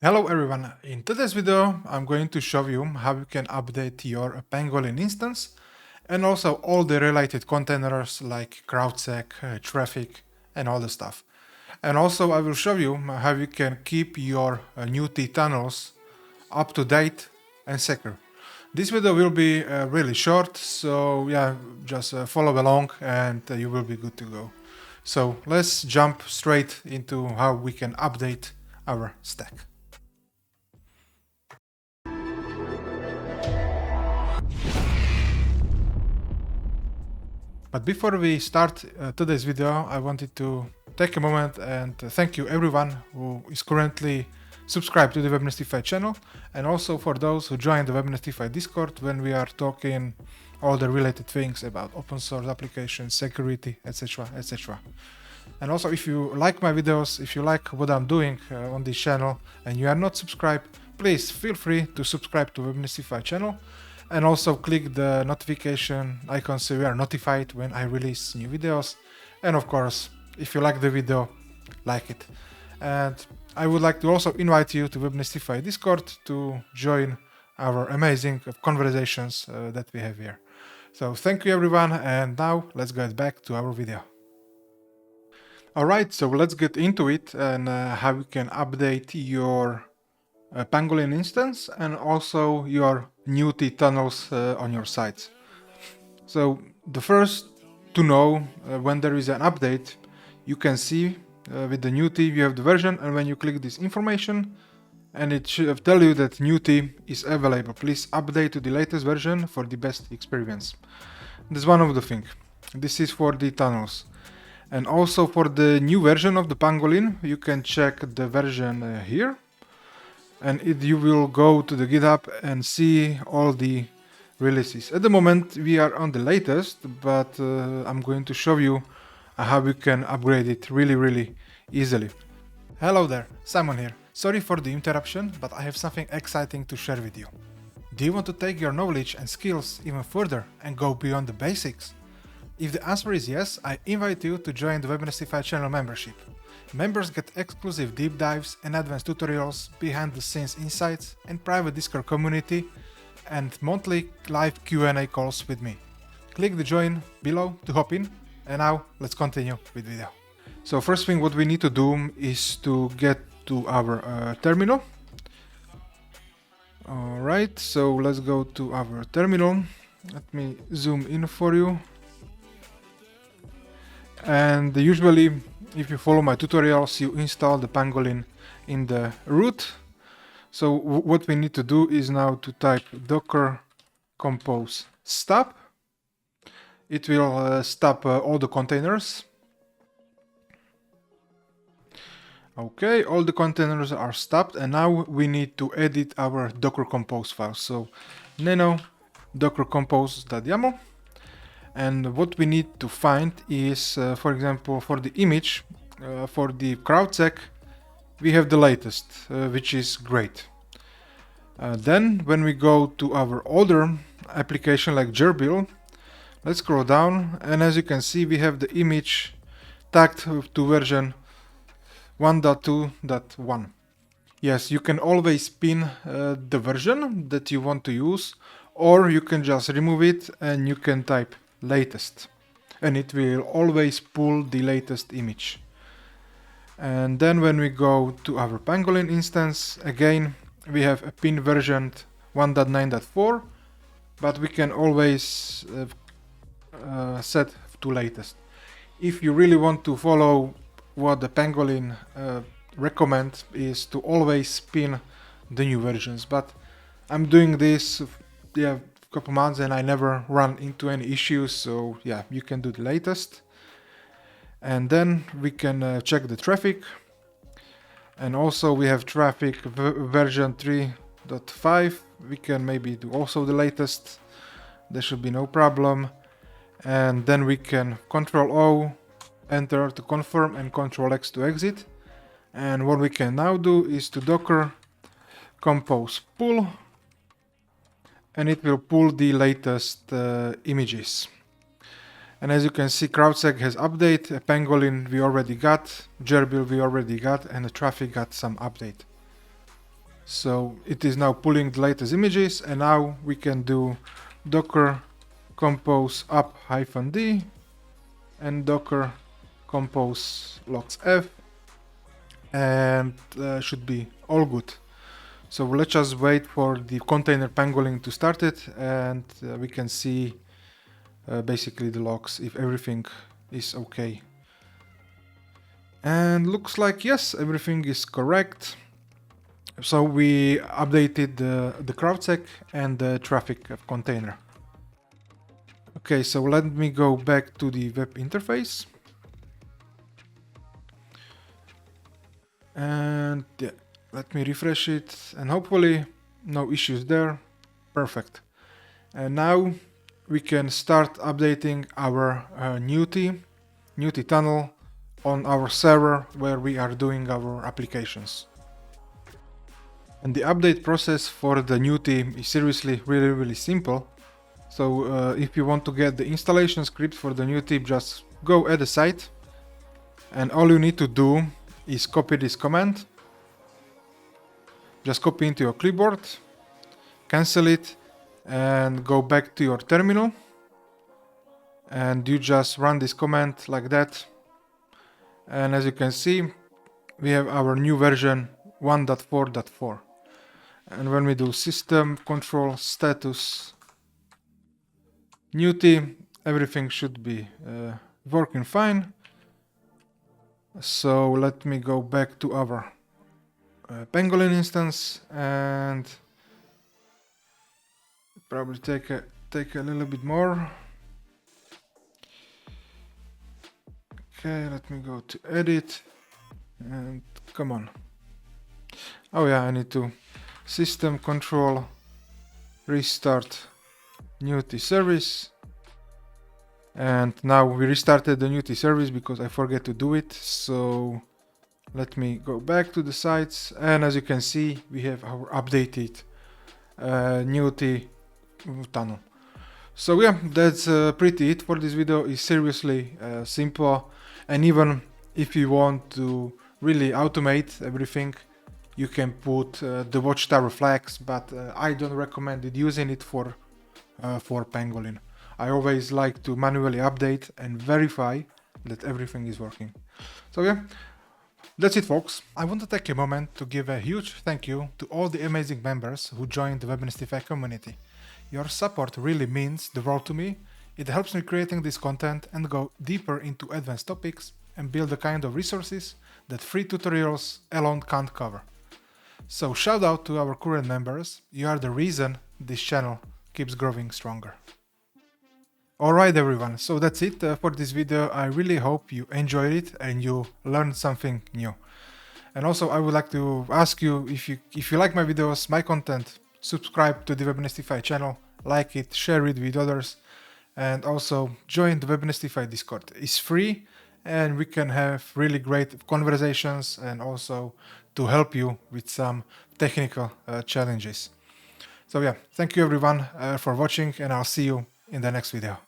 Hello everyone, in today's video I'm going to show you how you can update your Pangolin instance and also all the related containers like CrowdSec, traffic and all the stuff. And also I will show you how you can keep your new T tunnels up to date and secure. This video will be really short, so yeah, just follow along and you will be good to go. So let's jump straight into how we can update our stack. But before we start today's video, I wanted to take a moment and thank you everyone who is currently subscribed to the Webnestify channel, and also for those who joined the Webnestify Discord when we are talking all the related things about open source applications, security, etc, etc. And also if you like my videos, if you like what I'm doing on this channel and you are not subscribed, please feel free to subscribe to Webnestify channel and also click the notification icon so you are notified when I release new videos. And of course, if you like the video, like it. And I would like to also invite you to Webnestify Discord to join our amazing conversations that we have here. So thank you everyone, and now let's get back to our video. Alright, so let's get into it and how you can update your Pangolin instance and also your new T tunnels on your sites. So the first to know when there is an update, you can see with the new T you have the version, and when you click this information and it should tell you that new T is available. Please update to the latest version for the best experience. That's one of the things. This is for the tunnels. And also for the new version of the Pangolin, you can check the version here. And you will go to the GitHub and see all the releases. At the moment we are on the latest, but I'm going to show you how you can upgrade it really easily. Hello there, Simon here. Sorry for the interruption, but I have something exciting to share with you. Do you want to take your knowledge and skills even further and go beyond the basics? If the answer is yes, I invite you to join the Webnestify channel membership. Members get exclusive deep dives and advanced tutorials, behind the scenes insights and private Discord community, and monthly live Q&A calls with me. Click the join below to hop in, and now let's continue with video. So first thing what we need to do is to get to our terminal. Alright, so let's go to our terminal. Let me zoom in for you. And usually, if you follow my tutorials, you install the Pangolin in the root. So what we need to do is now to type docker compose stop. It will stop all the containers. Okay, all the containers are stopped, and now we need to edit our docker compose file. So nano docker compose.yaml. And what we need to find is, for example, for the image, for the CrowdSec, we have the latest, which is great. Then when we go to our older application like Gerbil, let's scroll down, and as you can see, we have the image tagged to version 1.2.1. Yes, you can always pin the version that you want to use, or you can just remove it and you can type latest, and it will always pull the latest image. And then when we go to our Pangolin instance, again we have a pin version 1.9.4, but we can always set to latest. If you really want to follow what the Pangolin recommend, is to always pin the new versions, but I'm doing this couple months and I never run into any issues, so yeah, you can do the latest. And then we can check the traffic, and also we have traffic version 3.5. we can maybe do also the latest, there should be no problem. And then we can Ctrl O enter to confirm and Ctrl X to exit. And what we can now do is to docker compose pull, and it will pull the latest images. And as you can see, CrowdSec has update, Pangolin we already got, Gerbil we already got, and the traffic got some update. So it is now pulling the latest images, and now we can do docker compose up-d and docker compose logs f, and should be all good. So let's just wait for the container Pangolin to start it, and we can see basically the logs if everything is okay. And looks like yes, everything is correct. So we updated the CrowdSec and the traffic container. Okay, so let me go back to the web interface. And yeah, let me refresh it, and hopefully no issues there. Perfect. And now we can start updating our Newty tunnel on our server where we are doing our applications. And the update process for the Newty is seriously really simple. So if you want to get the installation script for the Newty, just go add a site, and all you need to do is copy this command. Just copy into your clipboard, cancel it, and go back to your terminal, and you just run this command like that. And as you can see, we have our new version 1.4.4. And when we do system control status Newty, everything should be working fine. So let me go back to our Pangolin instance, and probably take a little bit more. Okay, let me go to edit, and come on. Oh yeah, I need to system control restart Newty service. And now we restarted the Newty service because I forget to do it. So let me go back to the sites, and as you can see, we have our updated Newty tunnel. So yeah, that's pretty it for this video. It's seriously simple, and even if you want to really automate everything, you can put the watchtower flags, but I don't recommend it using it for Pangolin. I always like to manually update and verify that everything is working. So yeah, that's it folks. I want to take a moment to give a huge thank you to all the amazing members who joined the Webnestify community. Your support really means the world to me. It helps me creating this content and go deeper into advanced topics and build the kind of resources that free tutorials alone can't cover. So shout out to our current members. You are the reason this channel keeps growing stronger. Alright everyone, so that's it for this video. I really hope you enjoyed it and you learned something new. And also I would like to ask you, if you like my videos, my content, subscribe to the Webnestify channel, like it, share it with others, and also join the Webnestify Discord. It's free and we can have really great conversations, and also to help you with some technical challenges. So yeah, thank you everyone for watching, and I'll see you in the next video.